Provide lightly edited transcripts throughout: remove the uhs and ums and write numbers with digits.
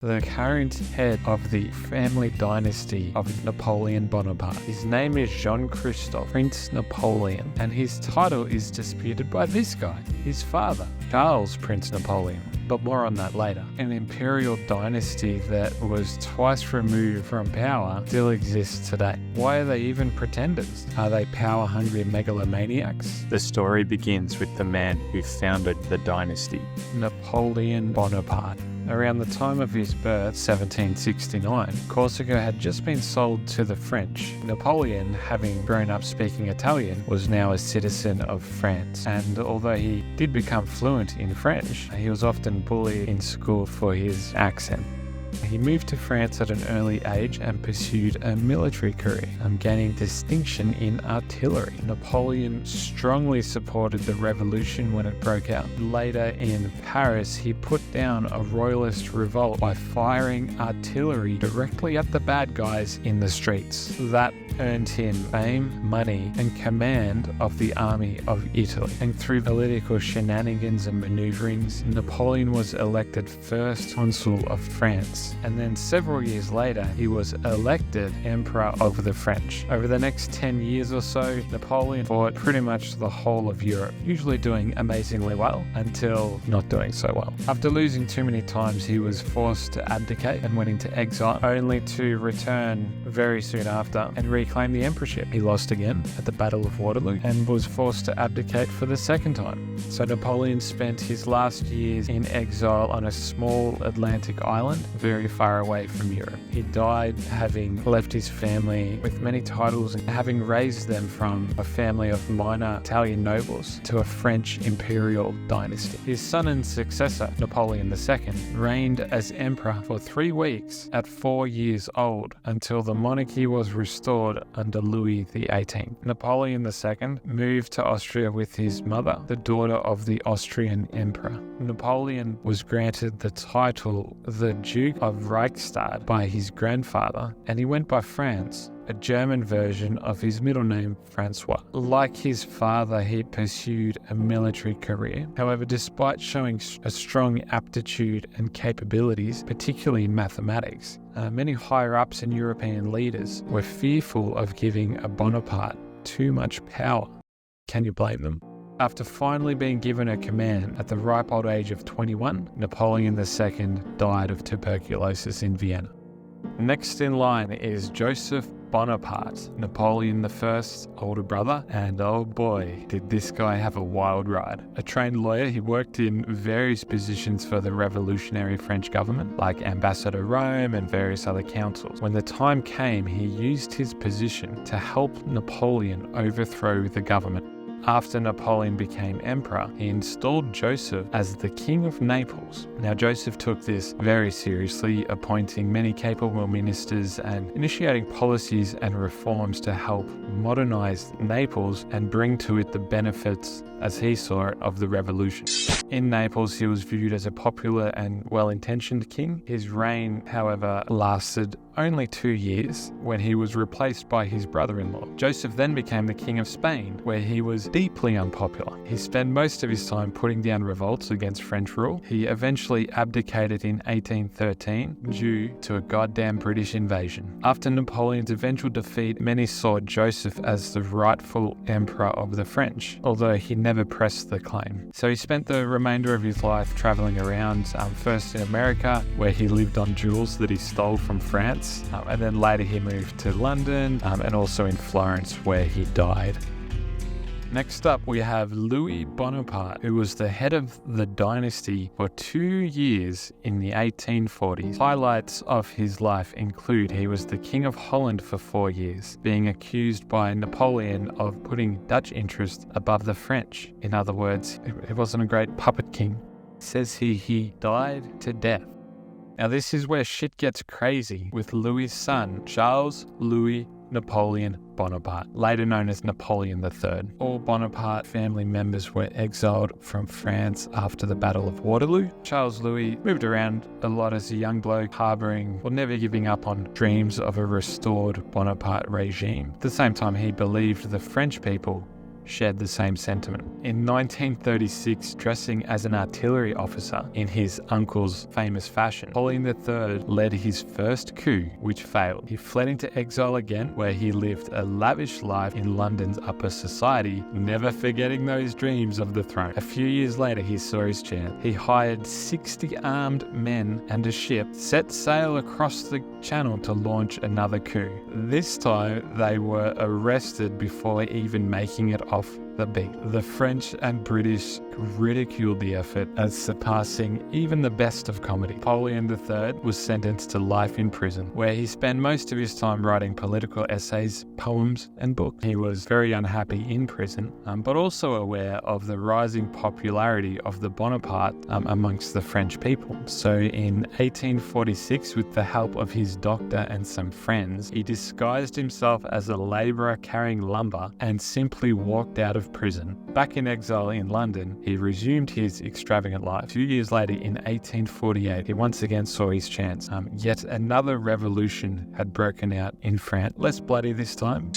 the current head of the family dynasty of Napoleon Bonaparte. His name is Jean-Christophe, Prince Napoleon, and his title is disputed by this guy, his father, Charles Prince Napoleon. But more on that later. An imperial dynasty that was twice removed from power still exists today. Why are they even pretenders? Are they power-hungry megalomaniacs? The story begins with the man who founded the dynasty, Napoleon Bonaparte. Around the time of his birth, 1769, Corsica had just been sold to the French. Napoleon, having grown up speaking Italian, was now a citizen of France, and although he did become fluent in French, he was often bullied in school for his accent. He moved to France at an early age and pursued a military career, gaining distinction in artillery. Napoleon strongly supported the revolution when it broke out. Later in Paris, he put down a royalist revolt by firing artillery directly at the bad guys in the streets. That earned him fame, money, and command of the army of Italy. And through political shenanigans and maneuverings, Napoleon was elected first consul of France. And then several years later, he was elected Emperor of the French. Over the next 10 years or so, Napoleon fought pretty much the whole of Europe, usually doing amazingly well until not doing so well. After losing too many times, he was forced to abdicate and went into exile, only to return very soon after and reclaim the emperorship. He lost again at the Battle of Waterloo and was forced to abdicate for the second time. So Napoleon spent his last years in exile on a small Atlantic island, very far away from Europe. He died having left his family with many titles and having raised them from a family of minor Italian nobles to a French imperial dynasty. His son and successor, Napoleon II, reigned as emperor for 3 weeks at 4 years old until the monarchy was restored under Louis XVIII. Napoleon II moved to Austria with his mother, the daughter of the Austrian emperor. Napoleon was granted the title the Duke of Reichstadt by his grandfather, and he went by Franz, a German version of his middle name, Francois. Like his father, he pursued a military career. However, despite showing a strong aptitude and capabilities, particularly in mathematics, many higher-ups and European leaders were fearful of giving a Bonaparte too much power. Can you blame them? After finally being given a command at the ripe old age of 21, Napoleon II died of tuberculosis in Vienna. Next in line is Joseph Bonaparte, Napoleon I's older brother, and oh boy, did this guy have a wild ride. A trained lawyer, he worked in various positions for the revolutionary French government, like ambassador Rome and various other councils. When the time came, he used his position to help Napoleon overthrow the government. After Napoleon became emperor, he installed Joseph as the King of Naples. Now, Joseph took this very seriously, appointing many capable ministers and initiating policies and reforms to help modernize Naples and bring to it the benefits, as he saw it, of the revolution. In Naples, he was viewed as a popular and well-intentioned king. His reign, however, lasted only 2 years when he was replaced by his brother-in-law. Joseph then became the King of Spain, where he was deeply unpopular. He spent most of his time putting down revolts against French rule. He eventually abdicated in 1813 due to a goddamn British invasion. After Napoleon's eventual defeat, many saw Joseph as the rightful emperor of the French, although he never pressed the claim. So he spent the remainder of his life traveling around, first in America, where he lived on jewels that he stole from France, and then later he moved to London, and also in Florence, where he died. Next up, we have Louis Bonaparte, who was the head of the dynasty for 2 years in the 1840s. Highlights of his life include he was the King of Holland for 4 years, being accused by Napoleon of putting Dutch interest above the French. In other words, he wasn't a great puppet king. It says he died to death. Now this is where shit gets crazy with Louis's son, Charles Louis Napoleon Bonaparte, later known as Napoleon III. All Bonaparte family members were exiled from France after the Battle of Waterloo. Charles Louis moved around a lot as a young bloke, harboring or never giving up on dreams of a restored Bonaparte regime. At the same time, he believed the French people shared the same sentiment. In 1936, dressing as an artillery officer in his uncle's famous fashion, Napoleon III led his first coup, which failed. He fled into exile again, where he lived a lavish life in London's upper society, never forgetting those dreams of the throne. A few years later, he saw his chance. He hired 60 armed men and a ship, set sail across the channel to launch another coup. This time, they were arrested before even making it off the beat. The French and British ridiculed the effort as surpassing even the best of comedy. Napoleon III was sentenced to life in prison, where he spent most of his time writing political essays, poems, and books. He was very unhappy in prison, but also aware of the rising popularity of the Bonaparte amongst the French people. So in 1846, with the help of his doctor and some friends, he disguised himself as a labourer carrying lumber and simply walked out of prison. Back in exile in London, he resumed his extravagant life. 2 years later, in 1848, he once again saw his chance. Yet another revolution had broken out in France, less bloody this time.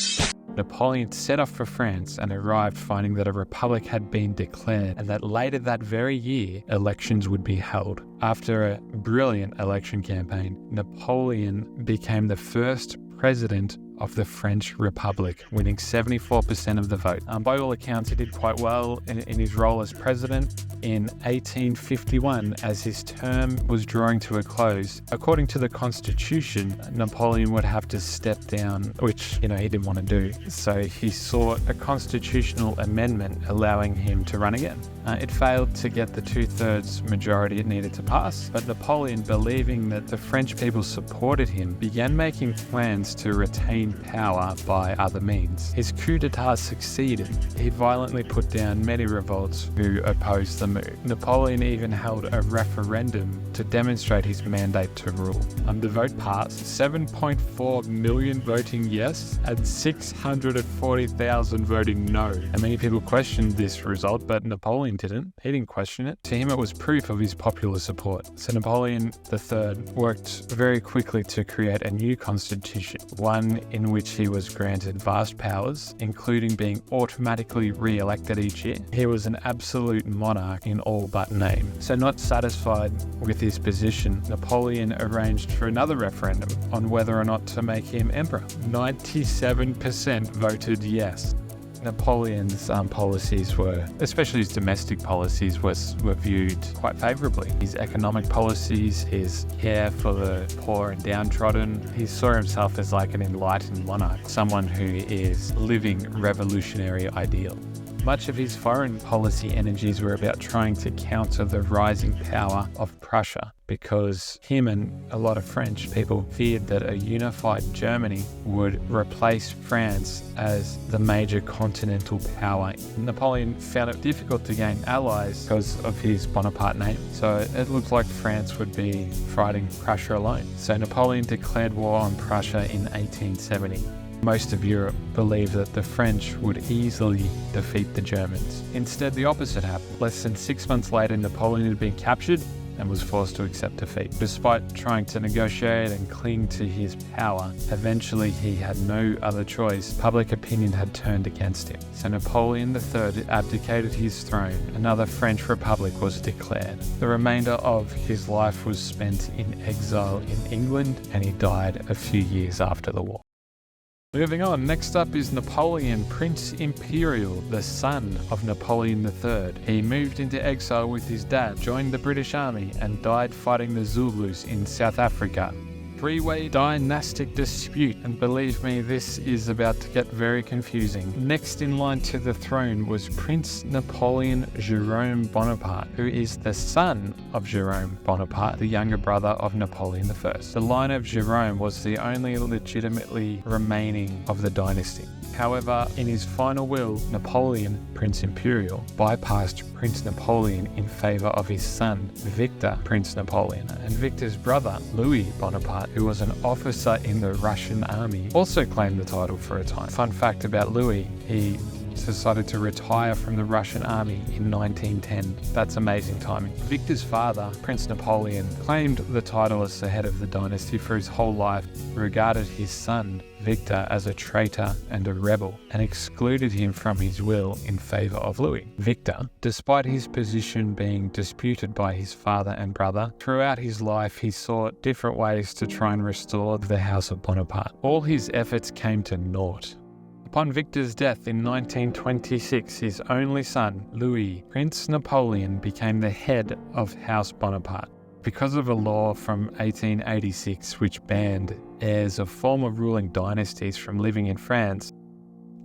Napoleon set off for France and arrived finding that a republic had been declared and that later that very year, elections would be held. After a brilliant election campaign, Napoleon became the first president of the French Republic, winning 74% of the vote. By all accounts, he did quite well in his role as president. In 1851, as his term was drawing to a close, according to the Constitution, Napoleon would have to step down, which, he didn't want to do. So he sought a constitutional amendment allowing him to run again. It failed to get the 2/3 majority it needed to pass, but Napoleon, believing that the French people supported him, began making plans to retain power by other means. His coup d'etat succeeded. He violently put down many revolts who opposed the move. Napoleon even held a referendum to demonstrate his mandate to rule. The vote passed, 7.4 million voting yes and 640,000 voting no. And many people questioned this result, but Napoleon didn't. He didn't question it. To him, it was proof of his popular support. So Napoleon III worked very quickly to create a new constitution, one in which he was granted vast powers, including being automatically re-elected each year. He was an absolute monarch in all but name. So not satisfied with his position, Napoleon arranged for another referendum on whether or not to make him emperor. 97% voted yes. Napoleon's policies were, especially his domestic policies, were viewed quite favourably. His economic policies, his care for the poor and downtrodden, he saw himself as like an enlightened monarch, someone who is living revolutionary ideal. Much of his foreign policy energies were about trying to counter the rising power of Prussia, because him and a lot of French people feared that a unified Germany would replace France as the major continental power. Napoleon found it difficult to gain allies because of his Bonaparte name, so it looked like France would be fighting Prussia alone. So Napoleon declared war on Prussia in 1870. Most of Europe believed that the French would easily defeat the Germans. Instead, the opposite happened. Less than 6 months later, Napoleon had been captured and was forced to accept defeat. Despite trying to negotiate and cling to his power, eventually he had no other choice. Public opinion had turned against him. So Napoleon III abdicated his throne. Another French Republic was declared. The remainder of his life was spent in exile in England, and he died a few years after the war. Moving on, next up is Napoleon, Prince Imperial, the son of Napoleon III. He moved into exile with his dad, joined the British Army, and died fighting the Zulus in South Africa. Three-way dynastic dispute, and believe me, this is about to get very confusing. Next in line to the throne was Prince Napoleon Jerome Bonaparte, who is the son of Jerome Bonaparte, the younger brother of Napoleon I. The line of Jerome was the only legitimately remaining of the dynasty. However, in his final will, Napoleon, Prince Imperial, bypassed Prince Napoleon in favour of his son, Victor, Prince Napoleon, and Victor's brother, Louis Bonaparte, who was an officer in the Russian army, also claimed the title for a time. Fun fact about Louis, he decided to retire from the Russian army in 1910. That's amazing timing. Victor's father, Prince Napoleon, claimed the title as the head of the dynasty for his whole life, regarded his son, Victor, as a traitor and a rebel, and excluded him from his will in favour of Louis. Victor, despite his position being disputed by his father and brother, throughout his life he sought different ways to try and restore the House of Bonaparte. All his efforts came to naught. Upon Victor's death in 1926, his only son, Louis, Prince Napoleon, became the head of House Bonaparte. Because of a law from 1886 which banned heirs of former ruling dynasties from living in France,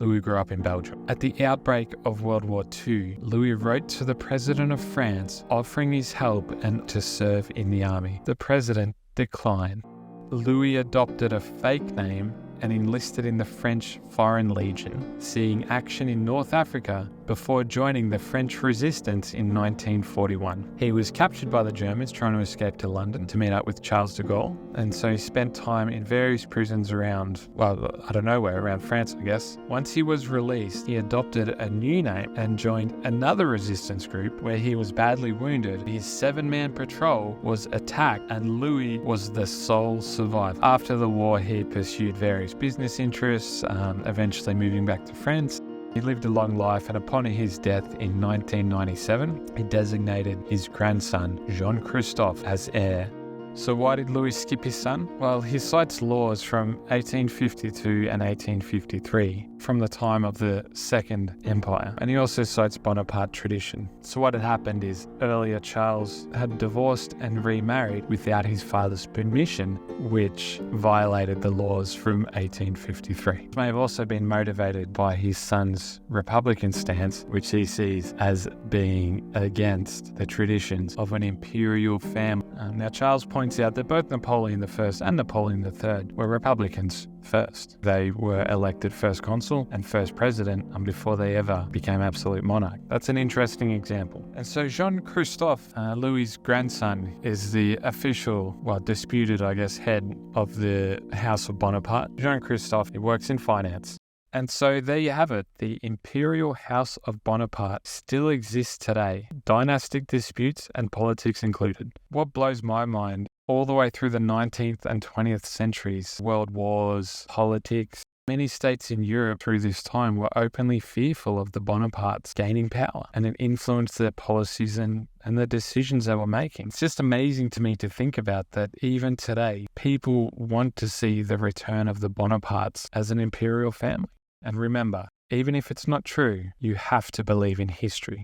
Louis grew up in Belgium. At the outbreak of World War II, Louis wrote to the President of France offering his help and to serve in the army. The President declined. Louis adopted a fake name and enlisted in the French Foreign Legion, seeing action in North Africa before joining the French resistance in 1941. He was captured by the Germans trying to escape to London to meet up with Charles de Gaulle, and so he spent time in various prisons around, well, I don't know where, around France, I guess. Once he was released, he adopted a new name and joined another resistance group where he was badly wounded. His 7-man patrol was attacked and Louis was the sole survivor. After the war, he pursued various business interests, eventually moving back to France. He lived a long life, and upon his death in 1997, he designated his grandson, Jean-Christophe, as heir. So why did Louis skip his son? Well, he cites laws from 1852 and 1853 from the time of the Second Empire, and he also cites Bonaparte tradition. So what had happened is earlier Charles had divorced and remarried without his father's permission, which violated the laws from 1853. It may have also been motivated by his son's Republican stance, which he sees as being against the traditions of an imperial family. Now Charles points out that both Napoleon I and Napoleon III were Republicans first. They were elected first consul and first president before they ever became absolute monarch. That's an interesting example. And so Jean-Christophe, Louis' grandson, is the official, well, disputed, I guess, head of the House of Bonaparte. Jean-Christophe, he works in finance. And so there you have it. The Imperial House of Bonaparte still exists today, dynastic disputes and politics included. What blows my mind, all the way through the 19th and 20th centuries, world wars, politics, many states in Europe through this time were openly fearful of the Bonapartes gaining power, and it influenced their policies and the decisions they were making. It's just amazing to me to think about that even today, people want to see the return of the Bonapartes as an imperial family. And remember, even if it's not true, you have to believe in history.